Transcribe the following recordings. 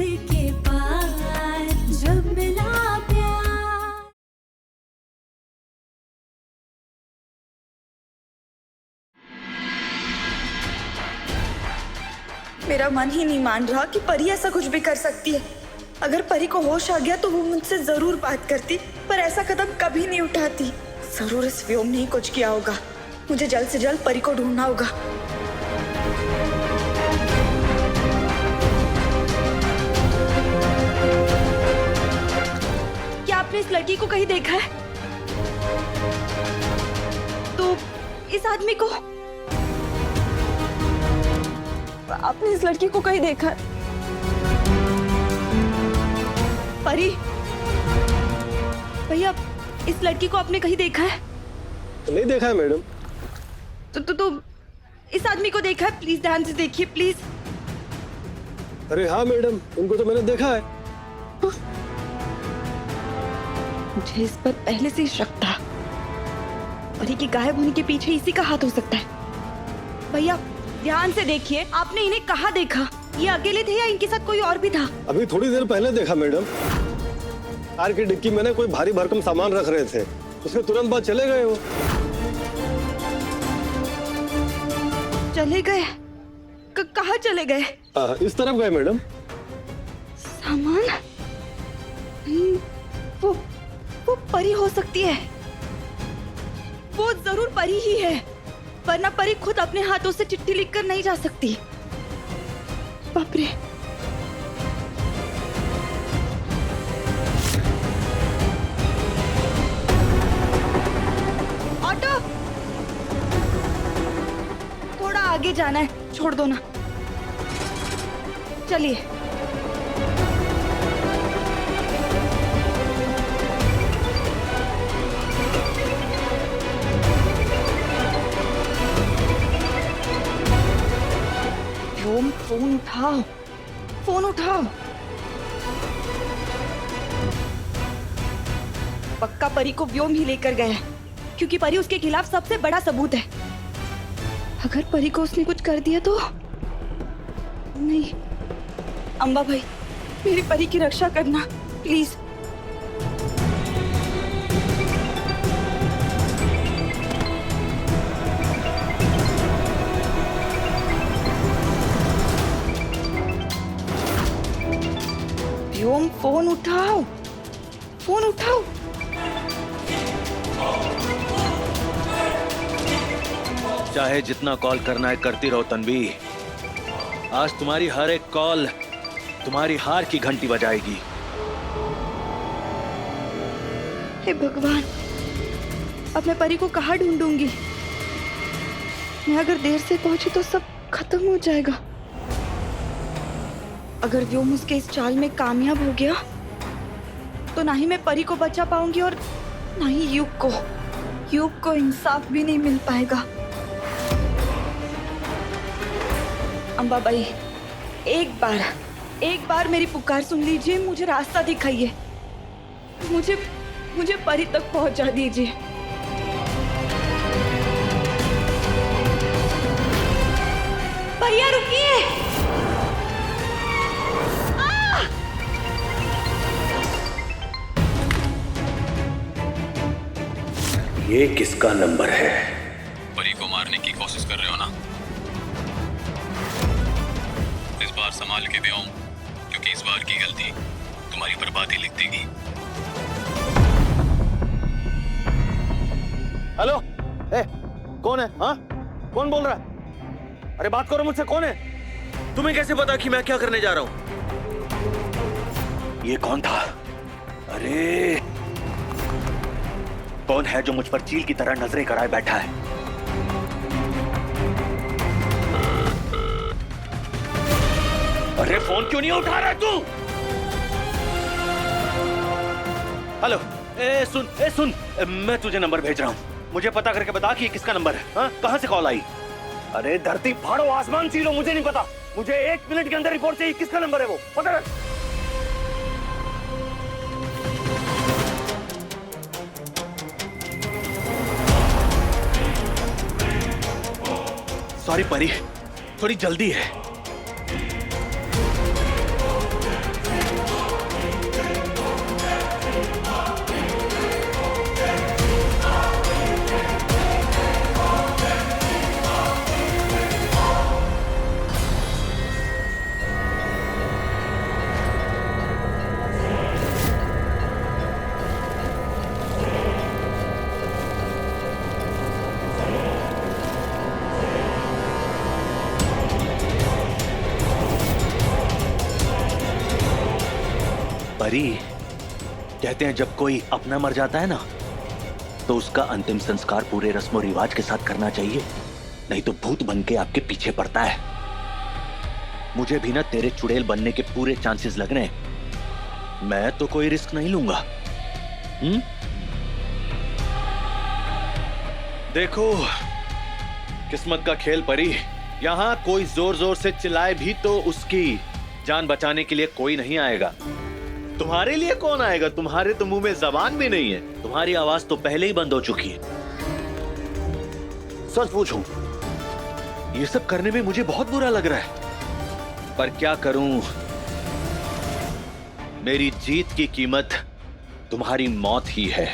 के पार जब मिला प्यार। मेरा मन ही नहीं मान रहा कि परी ऐसा कुछ भी कर सकती है। अगर परी को होश आ गया तो वो मुझसे जरूर बात करती, पर ऐसा कदम कभी नहीं उठाती। जरूर इस व्योम ने ही कुछ किया होगा। मुझे जल्द से जल्द परी को ढूंढना होगा। क्या आपने इस लड़की को कहीं देखा है? तो इस आदमी को आपने इस लड़की को कहीं देखा है? परी, भैया इस लड़की को आपने कहीं देखा है? नहीं देखा है मैडम। तो इस आदमी को देखा है? प्लीज ध्यान से देखिए प्लीज। अरे हाँ मैडम, उनको तो मैंने देखा है। मुझे इस पर पहले से ही शक था। परी के गायब होने के पीछे इसी का हाथ हो सकता है। भैया ध्यान से देखिए, आपने इन्हें कहाँ देखा? ये अकेले थे या इनके साथ कोई और भी था? अभी थोड़ी देर पहले देखा मैडम। कार की डिक्की में ना कोई भारी भरकम सामान रख रहे थे, उसके तुरंत बाद चले गए वो। चले गए? कहाँ चले गए? इस तरफ गए मैडम। सामान? वो परी हो सकती है। वो जरूर परी ही है, वरना परी खुद अपने हाथों से चिट्ठी लिखकर नहीं जा सकती। बाप रे। ऑटो, थोड़ा आगे जाना है, छोड़ दो ना। चलिए। फोन उठाओ, फोन उठाओ। पक्का परी को व्योम ही लेकर गया है, क्योंकि परी उसके खिलाफ सबसे बड़ा सबूत है। अगर परी को उसने कुछ कर दिया तो नहीं। अम्बा भाई, मेरी परी की रक्षा करना प्लीज। व्योम फोन उठाओ, फोन उठाओ। चाहे जितना कॉल करना है करती रहो तन्वी। आज तुम्हारी हर एक कॉल तुम्हारी हार की घंटी बजाएगी। हे भगवान, अब मैं परी को कहाँ ढूंढूंगी? मैं अगर देर से पहुंची तो सब खत्म हो जाएगा। अगर व्योम उसके इस चाल में कामयाब हो गया तो ना ही मैं परी को बचा पाऊंगी और ना ही युग को इंसाफ भी नहीं मिल पाएगा। अम्बाबाई, एक बार मेरी पुकार सुन लीजिए, मुझे रास्ता दिखाइए, मुझे परी तक पहुंचा दीजिए। भैया रुकिए। ये किसका नंबर है? परी को मारने की कोशिश कर रहे हो ना? इस बार संभाल के व्योम, क्योंकि इस बार की गलती तुम्हारी बर्बादी लिख देगी। हेलो, कौन है? हाँ, कौन बोल रहा है? अरे बात करो मुझसे, कौन है? तुम्हें कैसे पता कि मैं क्या करने जा रहा हूँ? ये कौन था? अरे कौन है जो मुझ पर चील की तरह नजरें कराए बैठा है? अरे फोन क्यों नहीं उठा रहा तू? हेलो, सुन, मैं तुझे नंबर भेज रहा हूं। मुझे पता करके बता कि ये किसका नंबर है। हाँ, कहां से कॉल आई? अरे धरती फाड़ो आसमान छीलो, मुझे नहीं पता। मुझे 1 मिनट के अंदर रिपोर्ट चाहिए। किसका नंबर है वो? पता कर। सॉरी परी, थोड़ी जल्दी है। परी, कहते हैं जब कोई अपना मर जाता है ना, तो उसका अंतिम संस्कार पूरे रस्मों रिवाज के साथ करना चाहिए, नहीं तो भूत बन के आपके पीछे पड़ता है। मुझे भी ना तेरे चुड़ैल बनने के पूरे चांसेस लग रहे हैं। मैं तो कोई रिस्क नहीं लूंगा। देखो, किस्मत का खेल परी। यहाँ कोई जोर जोर से चिल्लाए भी तो उसकी जान बचाने के लिए कोई नहीं आएगा। तुम्हारे लिए कौन आएगा? तुम्हारे तो मुंह में जबान भी नहीं है। तुम्हारी आवाज तो पहले ही बंद हो चुकी है। सच पूछूं, ये सब करने में मुझे बहुत बुरा लग रहा है, पर क्या करूं? मेरी जीत की कीमत तुम्हारी मौत ही है।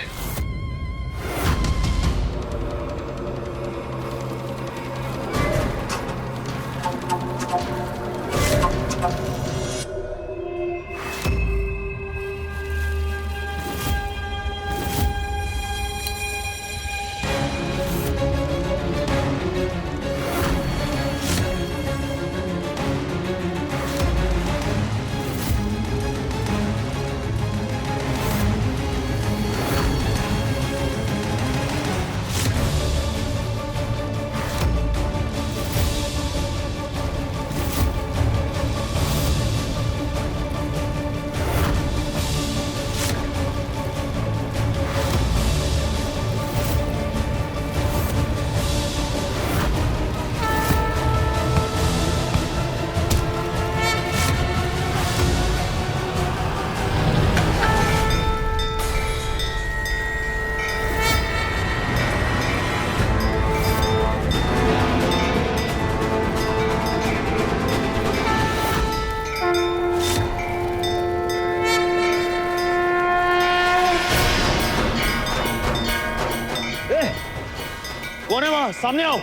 कौन है वहां? सामने आओ।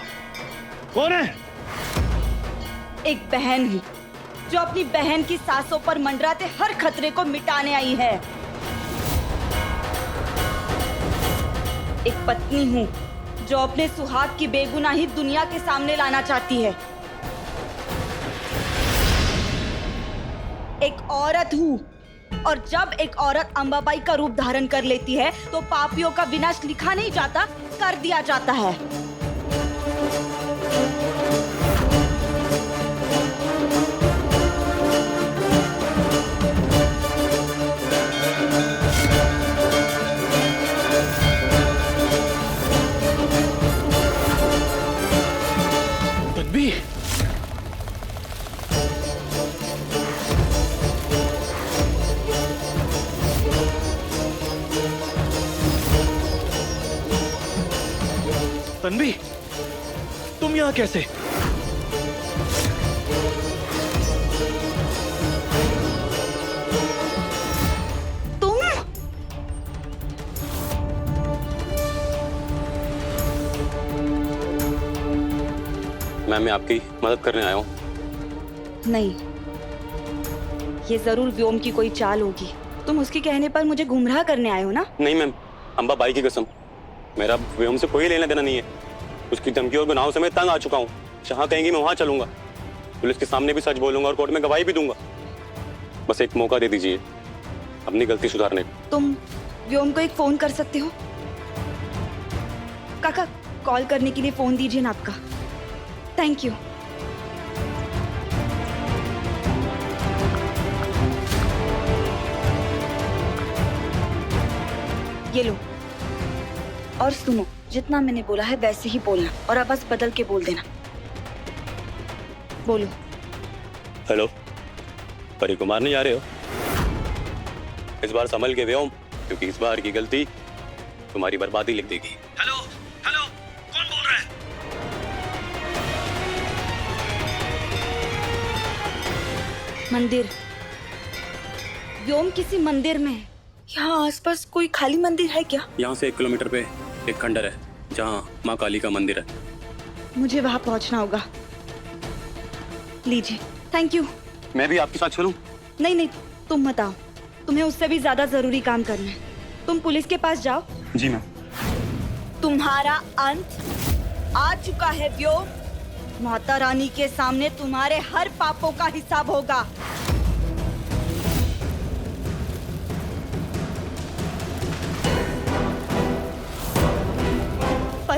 कौन है? एक बहन हूँ जो अपनी बहन की सांसों पर मंडराते हर खतरे को मिटाने आई है। एक पत्नी हूँ जो अपने सुहाग की बेगुनाही दुनिया के सामने लाना चाहती है। एक औरत हूँ, और जब एक औरत अंबाबाई का रूप धारण कर लेती है तो पापियों का विनाश लिखा नहीं जाता, कर दिया जाता है। तन्वी, तन्वी, तुम यहाँ कैसे? तुम? मैम, मैं आपकी मदद करने आया हूँ। नहीं, ये जरूर व्योम की कोई चाल होगी। तुम उसके कहने पर मुझे गुमराह करने आए हो ना? नहीं मैम, अंबाबाई की कसम, मेरा व्योम से कोई लेना देना नहीं है। उसकी धमकी और गुनाहों से मैं तंग आ चुका हूँ। जहाँ कहेंगी मैं वहाँ चलूंगा। पुलिस के सामने भी सच बोलूंगा और कोर्ट में गवाही भी दूंगा। बस एक मौका दे दीजिए अपनी गलती सुधारने को। तुम व्योम को एक फोन कर सकते हो? काका, कॉल करने के लिए फोन दीजिए ना आपका। Thank you. ये लो, और सुनो, जितना मैंने बोला है वैसे ही बोलना, और आवाज बदल के बोल देना। बोलो। हेलो, परी को मारने जा रहे हो? इस बार संभल के व्योम, क्योंकि इस बार की गलती तुम्हारी बर्बादी लिख देगी। हेलो, हेलो, कौन बोल रहा है? मंदिर। व्योम किसी मंदिर में है। यहाँ आसपास कोई खाली मंदिर है क्या? यहाँ से 1 किलोमीटर पे एक खंडर है जहाँ माँ काली का मंदिर है। मुझे वहाँ पहुँचना होगा। लीजिए। Thank you. मैं भी आपके साथ चलूं? नहीं नहीं, तुम मत आओ। तुम्हें उससे भी ज्यादा जरूरी काम करना है। तुम पुलिस के पास जाओ। जी मैम। तुम्हारा अंत आ चुका है व्योम। माता रानी के सामने तुम्हारे हर पापों का हिसाब होगा।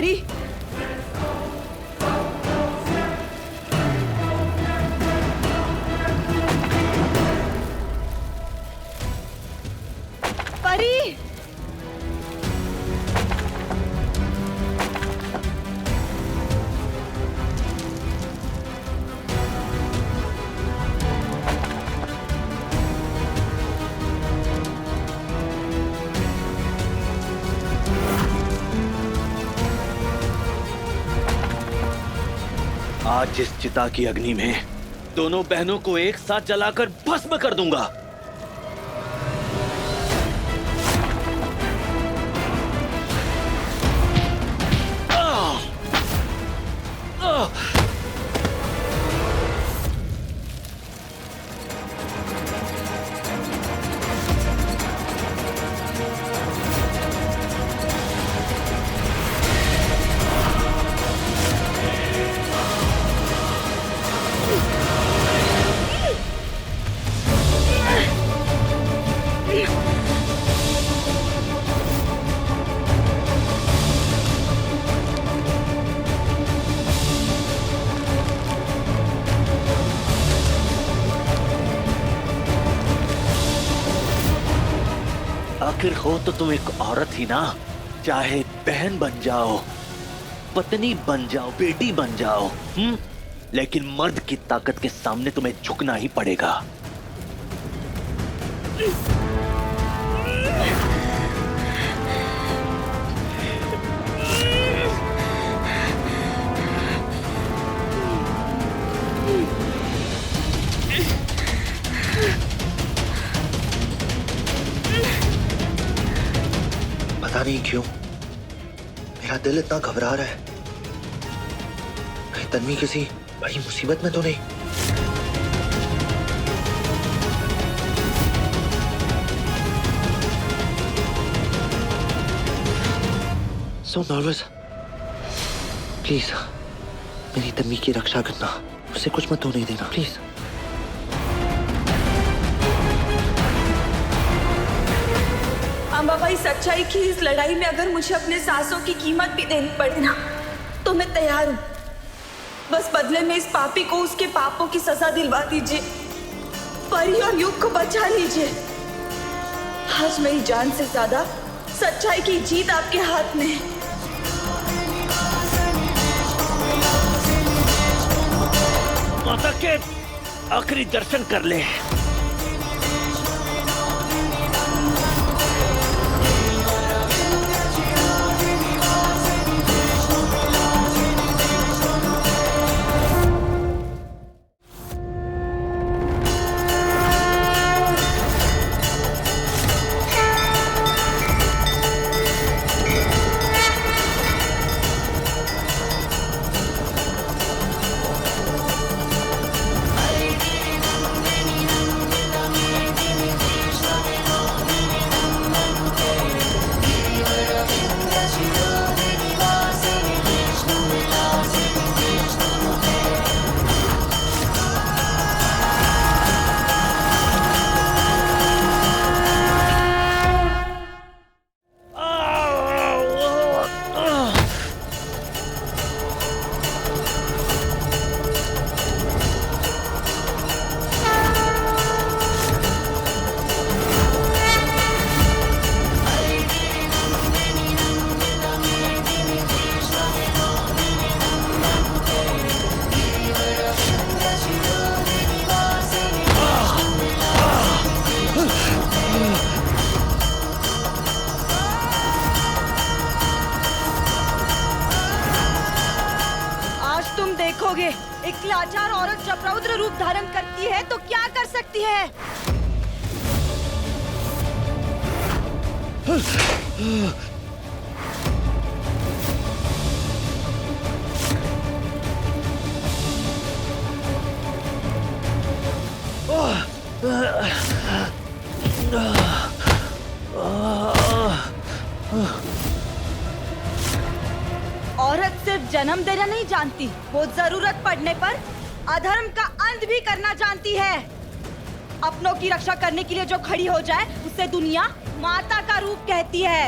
परी, परी, आज जिस चिता की अग्नि में दोनों बहनों को एक साथ जलाकर भस्म कर दूंगा। आखिर हो तो तुम एक औरत ही ना, चाहे बहन बन जाओ, पत्नी बन जाओ, बेटी बन जाओ, लेकिन मर्द की ताकत के सामने तुम्हें झुकना ही पड़ेगा। पता नहीं क्यों मेरा दिल इतना घबरा रहा है। कहीं तन्वी किसी बड़ी मुसीबत में तो नहीं। So nervous. प्लीज मेरी तन्वी की रक्षा करना, उसे कुछ मत होने देना प्लीज। अम्बा भाई, सच्चाई की इस लड़ाई में अगर मुझे अपने सांसों की कीमत भी देनी पड़े ना, तो मैं तैयार हूँ। बस बदले में इस पापी को उसके पापों की सजा दिलवा दीजिए, परी और युग को बचा लीजिए। आज मेरी जान से ज्यादा सच्चाई की जीत आपके हाथ में है। माता के आखिरी दर्शन कर ले। देखोगे एक लाचार औरत जब रौद्र रूप धारण करती है तो क्या कर सकती है। औरत सिर्फ जन्म देना नहीं जानती, वो जरूरत पड़ने पर अधर्म का अंत भी करना जानती है। अपनों की रक्षा करने के लिए जो खड़ी हो जाए उसे दुनिया माता का रूप कहती है।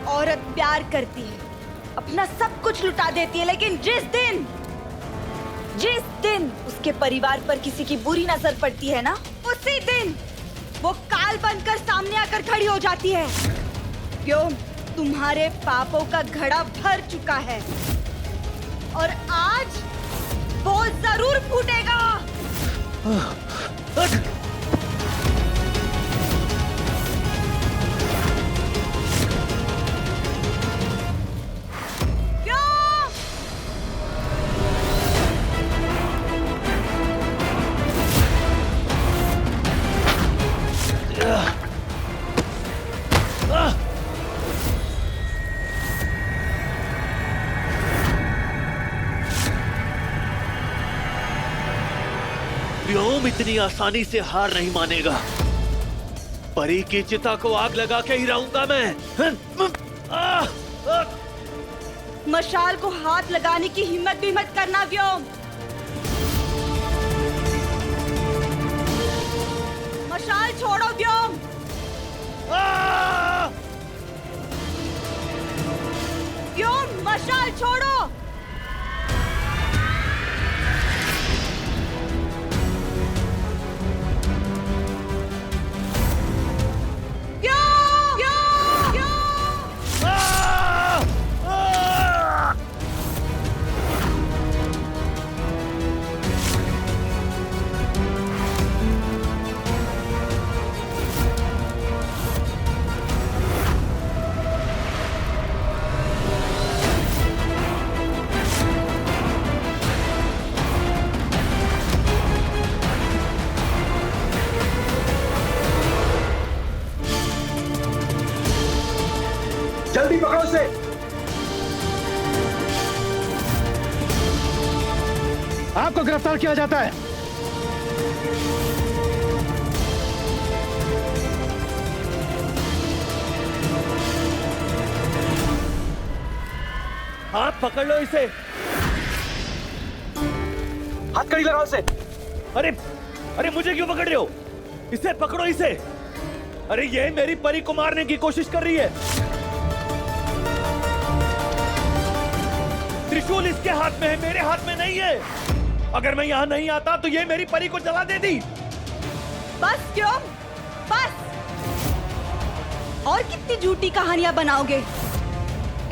औरत प्यार करती है, अपना सब कुछ लुटा देती है, लेकिन जिस दिन उसके परिवार पर किसी की बुरी नजर पड़ती है ना, उसी दिन वो काल बनकर सामने आकर खड़ी हो जाती है। क्यों? तुम्हारे पापों का घड़ा भर चुका है और आज वो जरूर फूटेगा। व्योम इतनी आसानी से हार नहीं मानेगा। परी की चिता को आग लगा के ही रहूंगा मैं। मशाल को हाथ लगाने की हिम्मत भी मत करना व्योम। मशाल छोड़ो व्योम। व्योम मशाल छोड़ो। जल्दी पकड़ो उसे। आपको गिरफ्तार किया जाता है। हाथ पकड़ लो इसे। हथकड़ी लगाओ उसे। अरे अरे मुझे क्यों पकड़ रहे हो? इसे पकड़ो इसे। अरे ये मेरी परी को मारने की कोशिश कर रही है। त्रिशूल इसके हाथ में है, मेरे हाथ में नहीं है। अगर मैं यहाँ नहीं आता तो ये मेरी परी को जला देती। बस क्यों? बस। और कितनी झूठी कहानियां बनाओगे?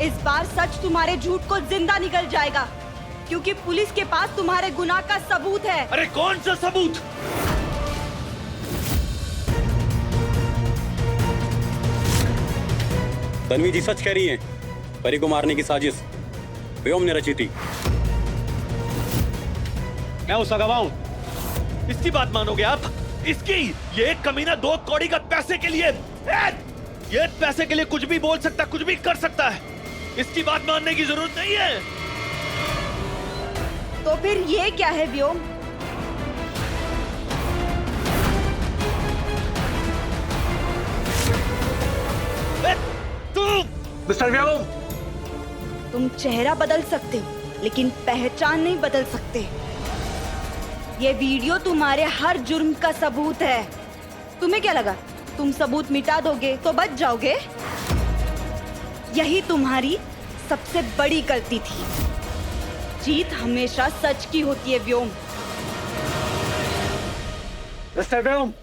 इस बार सच तुम्हारे झूठ को जिंदा निकल जाएगा, क्योंकि पुलिस के पास तुम्हारे गुनाह का सबूत है। अरे कौन सा सबूत? तन्वी जी सच कह रही हैं। परी को मारने की साजिश व्योम ने रची थी। मैं उसका गवाह हूं। इसकी बात मानोगे आप? इसकी? ये कमीना 2 कौड़ी का पैसे के लिए, ये पैसे के लिए कुछ भी बोल सकता, कुछ भी कर सकता है। इसकी बात मानने की जरूरत नहीं है। तो फिर ये क्या है व्योम? मिस्टर व्योम, तुम चेहरा बदल सकते हो, लेकिन पहचान नहीं बदल सकते। ये वीडियो तुम्हारे हर जुर्म का सबूत है। तुम्हें क्या लगा तुम सबूत मिटा दोगे तो बच जाओगे? यही तुम्हारी सबसे बड़ी गलती थी। जीत हमेशा सच की होती है व्योम। मिस्टर व्योम,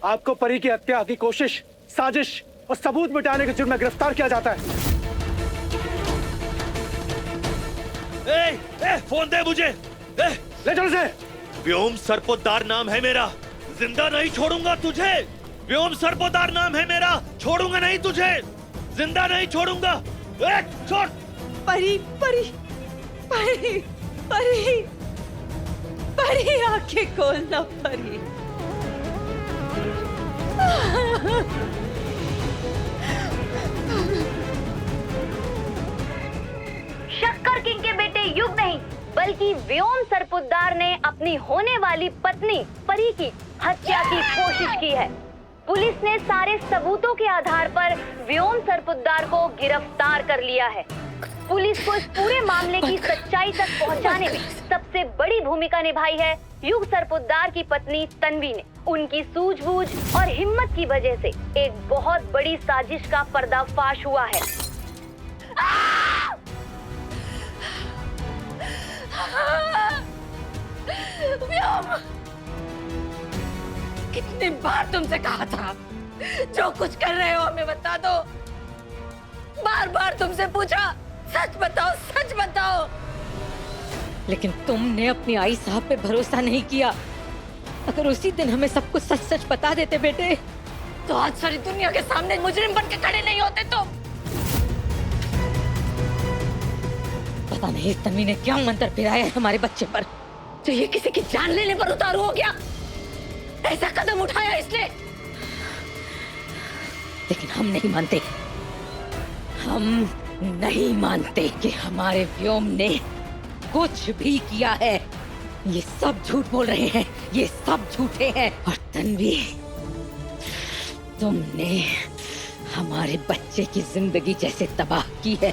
आपको परी की हत्या की कोशिश, साजिश और सबूत मिटाने के जुर्म में गिरफ्तार किया जाता है। फोन दे मुझे। ले चलो उसे। व्योम सरपोतदार नाम है मेरा, जिंदा नहीं छोड़ूंगा तुझे। व्योम सरपोतदार नाम है मेरा, छोड़ूंगा नहीं तुझे, जिंदा नहीं छोड़ूंगा। छोड़। परी परी परी परी परी, आंखें खोलना परी। शक्कर किंग के बेटे युग नहीं, बल्कि व्योम सरपोतदार ने अपनी होने वाली पत्नी परी की हत्या की कोशिश की है। पुलिस ने सारे सबूतों के आधार पर व्योम सरपोतदार को गिरफ्तार कर लिया है। पुलिस को इस पूरे मामले की सच्चाई तक पहुंचाने में सबसे बड़ी भूमिका निभाई है युग सरपोतदार की पत्नी तन्वी ने। उनकी सूझबूझ और हिम्मत की वजह से एक बहुत बड़ी साजिश का पर्दाफाश हुआ है। व्योम, कितनी बार तुमसे कहा था जो कुछ कर रहे हो हमें बता दो। बार बार तुमसे पूछा सच बताओ, सच बताओ, लेकिन तुमने अपनी आई साहब पे भरोसा नहीं किया। अगर उसी दिन हमें सब कुछ सच सच बता देते बेटे, तो आज सारी दुनिया के सामने मुजरिम बन के खड़े नहीं होते तुम। पता नहीं इस तन्वी ने क्या मंत्र फिराया है हमारे बच्चे पर, तो ये किसी की जान लेने पर उतारू हो गया। ऐसा कदम उठाया इसने। लेकिन हम नहीं मानते, हम नहीं मानते कि हमारे व्योम ने कुछ भी किया है। ये सब झूठ बोल रहे हैं, ये सब झूठे हैं। और तन्वी, तुमने हमारे बच्चे की जिंदगी जैसे तबाह की है,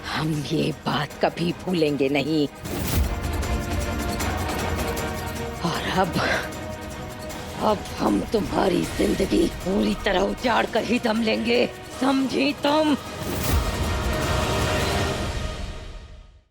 हम ये बात कभी भूलेंगे नहीं। और अब हम तुम्हारी जिंदगी पूरी तरह उजाड़ कर ही दम लेंगे, समझी तुम?